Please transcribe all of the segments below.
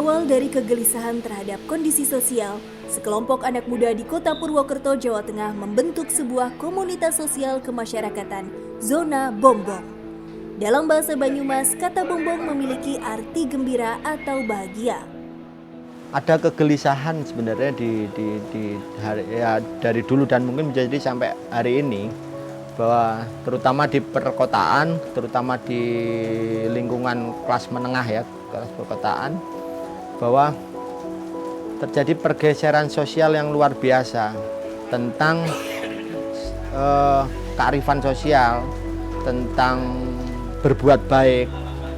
Berawal dari kegelisahan terhadap kondisi sosial, sekelompok anak muda di Kota Purwokerto, Jawa Tengah membentuk sebuah komunitas sosial kemasyarakatan, Zona Bombong. Dalam bahasa Banyumas, kata bombong memiliki arti gembira atau bahagia. Ada kegelisahan sebenarnya dari dulu dan mungkin menjadi sampai hari ini, bahwa terutama di perkotaan, terutama di lingkungan kelas menengah ya, kelas perkotaan, bahwa terjadi pergeseran sosial yang luar biasa tentang kearifan sosial, tentang berbuat baik,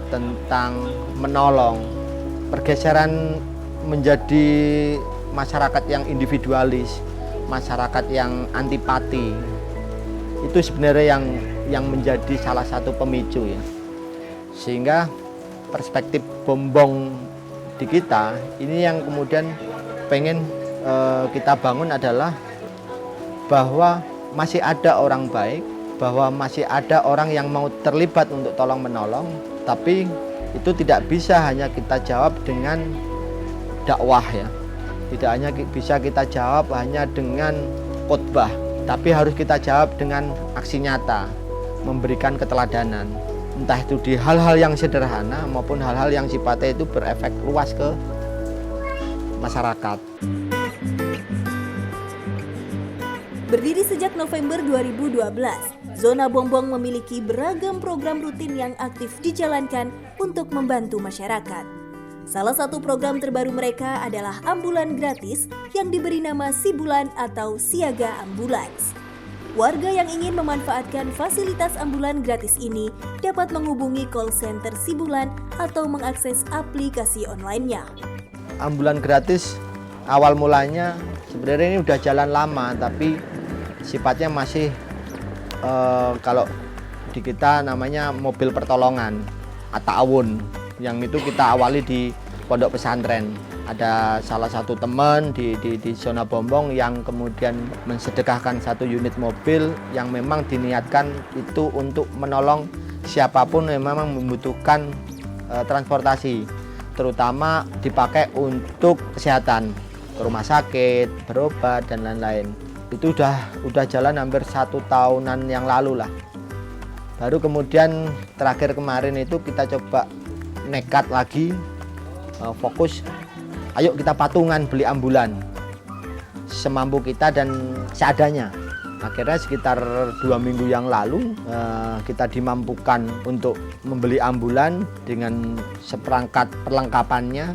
tentang menolong. Pergeseran menjadi masyarakat yang individualis, masyarakat yang antipati. Itu sebenarnya yang menjadi salah satu pemicu ya. Sehingga perspektif bombong di kita ini yang kemudian pengen kita bangun adalah bahwa masih ada orang baik, bahwa masih ada orang yang mau terlibat untuk tolong menolong, tapi itu tidak bisa hanya kita jawab dengan dakwah ya, tidak hanya bisa kita jawab hanya dengan khotbah, tapi harus kita jawab dengan aksi nyata, memberikan keteladanan, entah itu di hal-hal yang sederhana maupun hal-hal yang sifatnya itu berefek luas ke masyarakat. Berdiri sejak November 2012, Zona Bombong memiliki beragam program rutin yang aktif dijalankan untuk membantu masyarakat. Salah satu program terbaru mereka adalah ambulan gratis yang diberi nama Sibulan atau Siaga Ambulans. Warga yang ingin memanfaatkan fasilitas ambulan gratis ini dapat menghubungi call center Sibulan atau mengakses aplikasi online-nya. Ambulan gratis awal mulanya sebenarnya ini udah jalan lama, tapi sifatnya masih kalau di kita namanya mobil pertolongan ata'awun, yang itu kita awali di pondok pesantren. Ada salah satu teman di Zona Bombong yang kemudian mensedekahkan satu unit mobil yang memang diniatkan itu untuk menolong siapapun yang memang membutuhkan transportasi, terutama dipakai untuk kesehatan, ke rumah sakit, berobat dan lain-lain. Itu udah jalan hampir 1 tahunan yang lalu lah. Baru kemudian terakhir kemarin itu kita coba nekat lagi, fokus, ayo kita patungan beli ambulan semampu kita dan seadanya. Akhirnya sekitar 2 minggu yang lalu kita dimampukan untuk membeli ambulan dengan seperangkat perlengkapannya,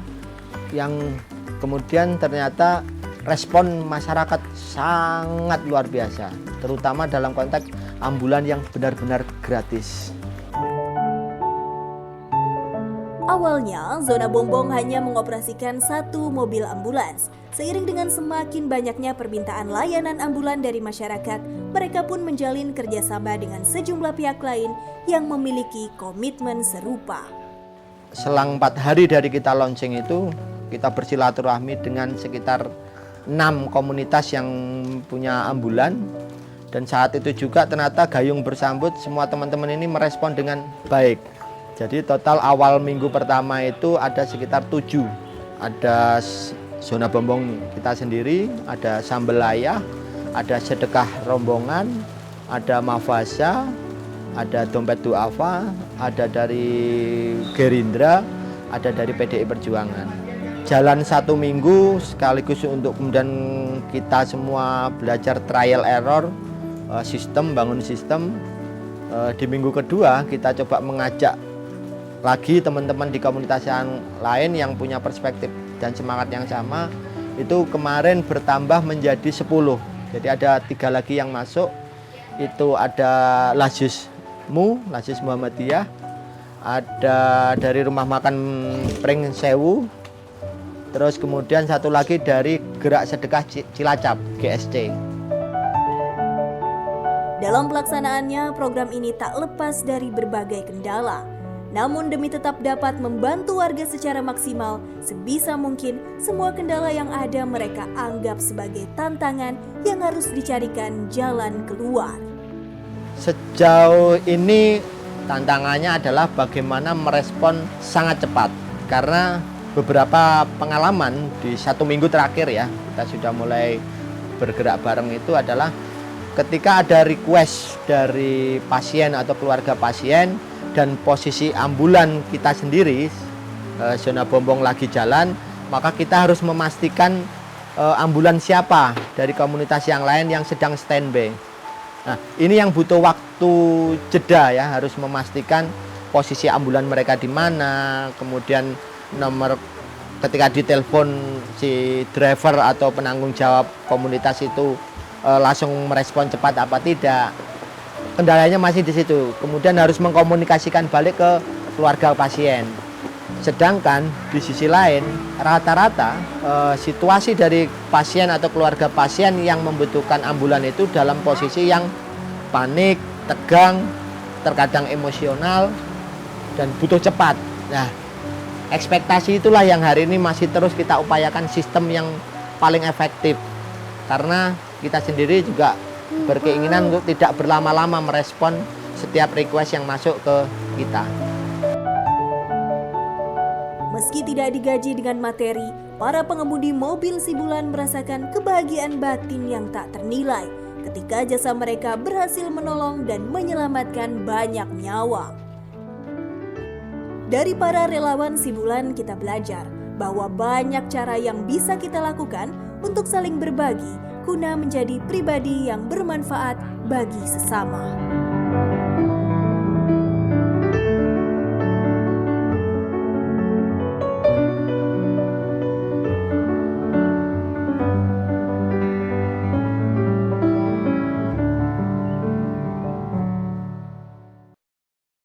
yang kemudian ternyata respon masyarakat sangat luar biasa, terutama dalam konteks ambulan yang benar-benar gratis. Awalnya, Zona Bombong hanya mengoperasikan 1 mobil ambulans. Seiring dengan semakin banyaknya permintaan layanan ambulan dari masyarakat, mereka pun menjalin kerjasama dengan sejumlah pihak lain yang memiliki komitmen serupa. Selang 4 hari dari kita launching itu, kita bersilaturahmi dengan sekitar 6 komunitas yang punya ambulan. Dan saat itu juga ternyata gayung bersambut, semua teman-teman ini merespon dengan baik. Jadi total awal minggu pertama itu ada sekitar 7. Ada Zona Bombong kita sendiri, ada Sambal Ayah, ada Sedekah Rombongan, ada Mafasa, ada Dompet Duafa, ada dari Gerindra, ada dari PDI Perjuangan. Jalan 1 minggu sekaligus untuk kemudian kita semua belajar trial error, sistem, bangun sistem. Di minggu kedua kita coba mengajak lagi teman-teman di komunitas yang lain yang punya perspektif dan semangat yang sama. Itu kemarin bertambah menjadi 10. Jadi ada 3 lagi yang masuk. Itu ada Lazismu, Lazis Muhammadiyah, ada dari Rumah Makan Pring Sewu, terus kemudian satu lagi dari Gerak Sedekah Cilacap, GSC. Dalam pelaksanaannya, program ini tak lepas dari berbagai kendala. Namun demi tetap dapat membantu warga secara maksimal, sebisa mungkin semua kendala yang ada mereka anggap sebagai tantangan yang harus dicarikan jalan keluar. Sejauh ini tantangannya adalah bagaimana merespon sangat cepat, karena beberapa pengalaman di 1 minggu terakhir ya, kita sudah mulai bergerak bareng itu adalah ketika ada request dari pasien atau keluarga pasien dan posisi ambulan kita sendiri, zona Bombong lagi jalan, maka kita harus memastikan ambulan siapa dari komunitas yang lain yang sedang standby. Nah, ini yang butuh waktu jeda ya, harus memastikan posisi ambulan mereka di mana, kemudian nomor ketika ditelepon si driver atau penanggung jawab komunitas itu langsung merespon cepat apa tidak. Kendalanya masih di situ. Kemudian harus mengkomunikasikan balik ke keluarga pasien. Sedangkan di sisi lain rata-rata situasi dari pasien atau keluarga pasien yang membutuhkan ambulan itu dalam posisi yang panik, tegang, terkadang emosional dan butuh cepat. Nah, ekspektasi itulah yang hari ini masih terus kita upayakan sistem yang paling efektif. Karena kita sendiri juga berkeinginan untuk tidak berlama-lama merespon setiap request yang masuk ke kita. Meski tidak digaji dengan materi, para pengemudi mobil Sibulan merasakan kebahagiaan batin yang tak ternilai ketika jasa mereka berhasil menolong dan menyelamatkan banyak nyawa. Dari para relawan Sibulan kita belajar bahwa banyak cara yang bisa kita lakukan untuk saling berbagi guna menjadi pribadi yang bermanfaat bagi sesama.